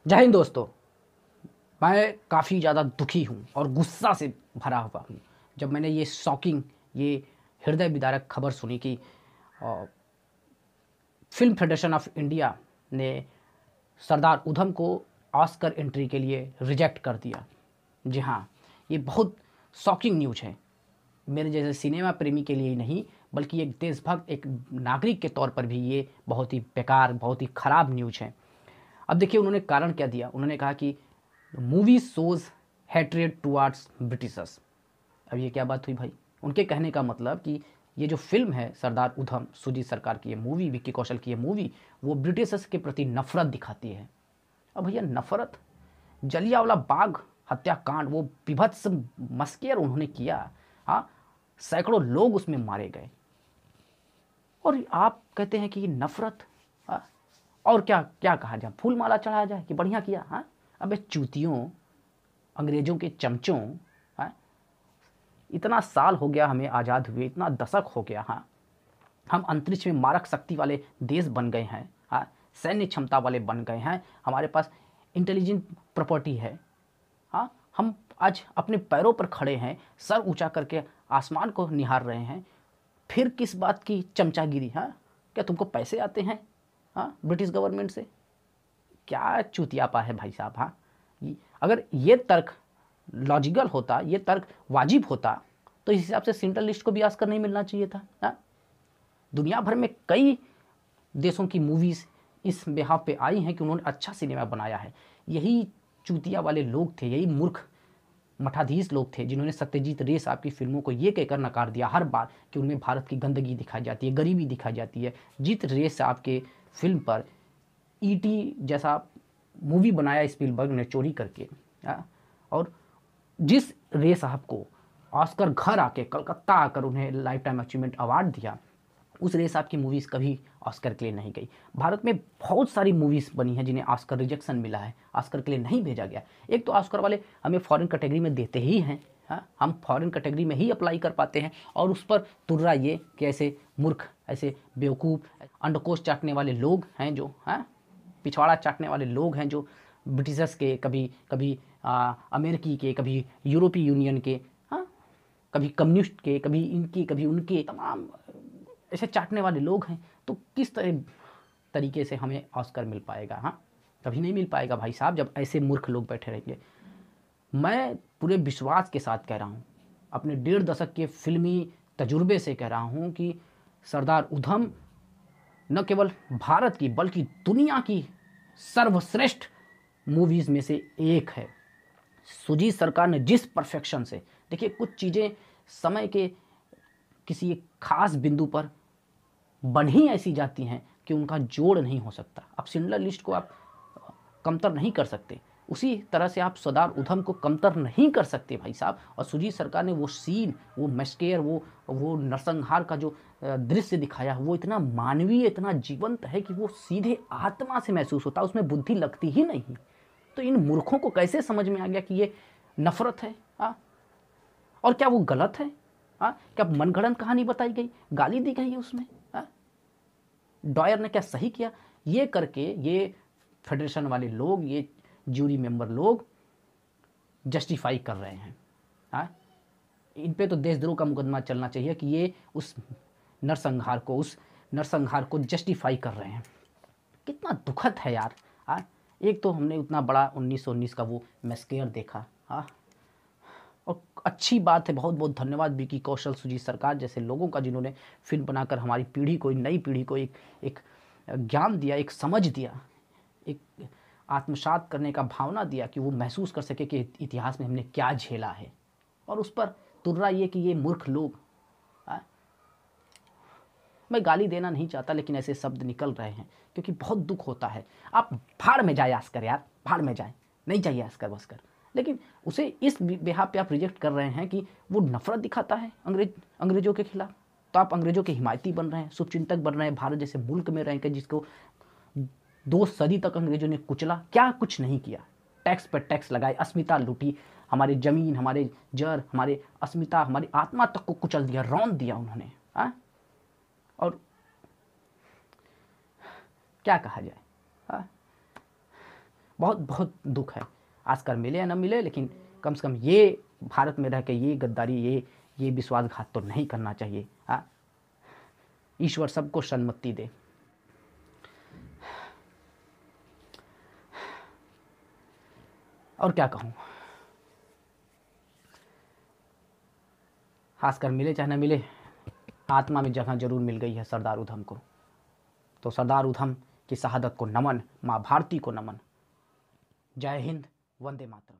जय हिंद दोस्तों। मैं काफ़ी ज़्यादा दुखी हूँ और गुस्सा से भरा हुआ हूँ जब मैंने ये शॉकिंग, ये हृदय विदारक खबर सुनी कि फिल्म फेडरेशन ऑफ इंडिया ने सरदार उधम को ऑस्कर एंट्री के लिए रिजेक्ट कर दिया। जी हाँ, ये बहुत शॉकिंग न्यूज़ है मेरे जैसे सिनेमा प्रेमी के लिए ही नहीं, बल्कि एक देशभक्त, एक नागरिक के तौर पर भी ये बहुत ही बेकार, बहुत ही ख़राब न्यूज़ है। अब देखिए उन्होंने कारण क्या दिया। उन्होंने कहा कि movie shows hatred towards Britishers. अब ये क्या बात हुई भाई? उनके कहने का मतलब कि ये जो फिल्म है सरदार उधम, सुजीत सरकार की ये मूवी, विक्की कौशल की ये मूवी, वो ब्रिटिशर्स के प्रति नफरत दिखाती है। अब भैया नफरत, जलियांवाला बाग हत्याकांड, वो बीभत्स मस्केर उन्होंने किया। हाँ, सैकड़ों लोग उसमें मारे गए और आप कहते हैं कि ये नफरत। हाँ, और क्या क्या कहा जाए? फूल माला चढ़ाया जाए कि बढ़िया किया? हाँ, अबे चूतियों, अंग्रेजों के चमचों। हाँ, इतना साल हो गया हमें आज़ाद हुए, इतना दशक हो गया। हाँ, हम अंतरिक्ष में मारक शक्ति वाले देश बन गए हैं। हाँ, सैन्य क्षमता वाले बन गए हैं, हमारे पास इंटेलिजेंट प्रॉपर्टी है। हाँ, हम आज अपने पैरों पर खड़े हैं, सर ऊंचा करके आसमान को निहार रहे हैं। फिर किस बात की चमचागिरी? हाँ, क्या तुमको पैसे आते हैं? हाँ, ब्रिटिश गवर्नमेंट से? क्या चूतियापा है भाई साहब। हाँ, अगर ये तर्क लॉजिकल होता, ये तर्क वाजिब होता, तो इस हिसाब से सिंटल लिस्ट को भी ऑस्कर नहीं मिलना चाहिए था। हाँ? दुनिया भर में कई देशों की मूवीज़ इस बेहाव पे आई हैं कि उन्होंने अच्छा सिनेमा बनाया है। यही चूतिया वाले लोग थे, यही मूर्ख मठाधीश लोग थे जिन्होंने सत्यजीत रे साहब की फिल्मों को ये कहकर नकार दिया हर बार कि उनमें भारत की गंदगी दिखाई जाती है, गरीबी दिखाई जाती है। जीत रे साहब के फिल्म पर ईटी जैसा मूवी बनाया स्पीलबर्ग ने चोरी करके। और जिस रे साहब को ऑस्कर घर आके कलकत्ता आकर उन्हें लाइफ टाइम अचीवमेंट अवार्ड दिया, उस रे साहब की मूवीज़ कभी ऑस्कर के लिए नहीं गई। भारत में बहुत सारी मूवीज़ बनी हैं जिन्हें ऑस्कर रिजेक्शन मिला है, ऑस्कर के लिए नहीं भेजा गया। एक तो ऑस्कर वाले हमें फॉरेन कैटेगरी में देते ही हैं। हाँ, हम फॉरेन कैटेगरी में ही अप्लाई कर पाते हैं और उस पर तुर्रा ये कि ऐसे मूर्ख, ऐसे बेवकूफ़, अंडकोश चाटने वाले लोग हैं जो, हाँ, पिछवाड़ा चाटने वाले लोग हैं जो ब्रिटिशर्स के, कभी कभी अमेरिकी के, कभी यूरोपीय यूनियन के, हाँ, कभी कम्युनिस्ट के, कभी इनके, कभी उनके, तमाम ऐसे चाटने वाले लोग हैं। तो किस तरीके से हमें ऑस्कर मिल पाएगा? हाँ, कभी नहीं मिल पाएगा भाई साहब जब ऐसे मूर्ख लोग बैठे रहेंगे। मैं पूरे विश्वास के साथ कह रहा हूँ, अपने 1.5 दशक के फिल्मी तजुर्बे से कह रहा हूँ कि सरदार उधम न केवल भारत की बल्कि दुनिया की सर्वश्रेष्ठ मूवीज़ में से एक है। सुजीत सरकार ने जिस परफेक्शन से, देखिए कुछ चीज़ें समय के किसी एक खास बिंदु पर बन ही ऐसी जाती हैं कि उनका जोड़ नहीं हो सकता। आप शिंडलर लिस्ट को आप कमतर नहीं कर सकते, उसी तरह से आप सरदार उधम को कमतर नहीं कर सकते भाई साहब। और सुजीत सरकार ने वो सीन, वो मैस्केयर, वो नरसंहार का जो दृश्य दिखाया, वो इतना मानवीय, इतना जीवंत है कि वो सीधे आत्मा से महसूस होता है, उसमें बुद्धि लगती ही नहीं। तो इन मूर्खों को कैसे समझ में आ गया कि ये नफरत है? हाँ, और क्या वो गलत है? हाँ, क्या मनगढ़ंत कहानी बताई गई, गाली दी गई है उसमें? हाँ, डॉयर ने क्या सही किया? ये करके ये फेडरेशन वाले लोग, ये जूरी मेंबर लोग जस्टिफाई कर रहे हैं। हाँ, इन पे तो देशद्रोह का मुकदमा चलना चाहिए कि ये उस नरसंहार को जस्टिफाई कर रहे हैं। कितना दुखद है यार। हाँ, एक तो हमने उतना बड़ा 1919 का वो मैस्केयर देखा। हाँ, और अच्छी बात है, बहुत बहुत धन्यवाद विकी कौशल, सुजीत सरकार जैसे लोगों का, जिन्होंने फिल्म बनाकर हमारी पीढ़ी को, नई पीढ़ी को एक ज्ञान दिया, एक समझ दिया, एक आत्मसात करने का भावना दिया कि वो महसूस कर सके कि इतिहास में हमने क्या झेला है। और उस पर तुर्रा ये कि ये मूर्ख लोग, मैं गाली देना नहीं चाहता लेकिन ऐसे शब्द निकल रहे हैं क्योंकि बहुत दुख होता है। आप भाड़ में जाए आस्कर यार, भाड़ में जाए, नहीं चाहिए आस्कर बस्कर। लेकिन उसे इस बेहाव पे आप रिजेक्ट कर रहे हैं कि वो नफरत दिखाता है अंग्रेजों के खिलाफ। तो आप अंग्रेजों के हिमायती बन रहे हैं, शुभचिंतक बन रहे हैं, भारत जैसे मुल्क में रह के जिसको 2 सदी तक अंग्रेजों ने कुचला, क्या कुछ नहीं किया। टैक्स पर टैक्स लगाए, अस्मिता लूटी, हमारे ज़मीन, हमारे जड़, हमारे अस्मिता, हमारी आत्मा तक को कुचल दिया, रौंद दिया उन्होंने। हाँ, और क्या कहा जाए? हाँ, बहुत बहुत दुख है। आजकल मिले या न मिले, लेकिन कम से कम ये भारत में रह के ये गद्दारी, ये विश्वासघात तो नहीं करना चाहिए। हाँ, ईश्वर सबको सन्मति दे। और क्या कहूँ, खासकर मिले चाहे न मिले, आत्मा में जगह जरूर मिल गई है सरदार उधम को। तो सरदार उधम की शहादत को नमन, माँ भारती को नमन। जय हिंद, वंदे मातरम।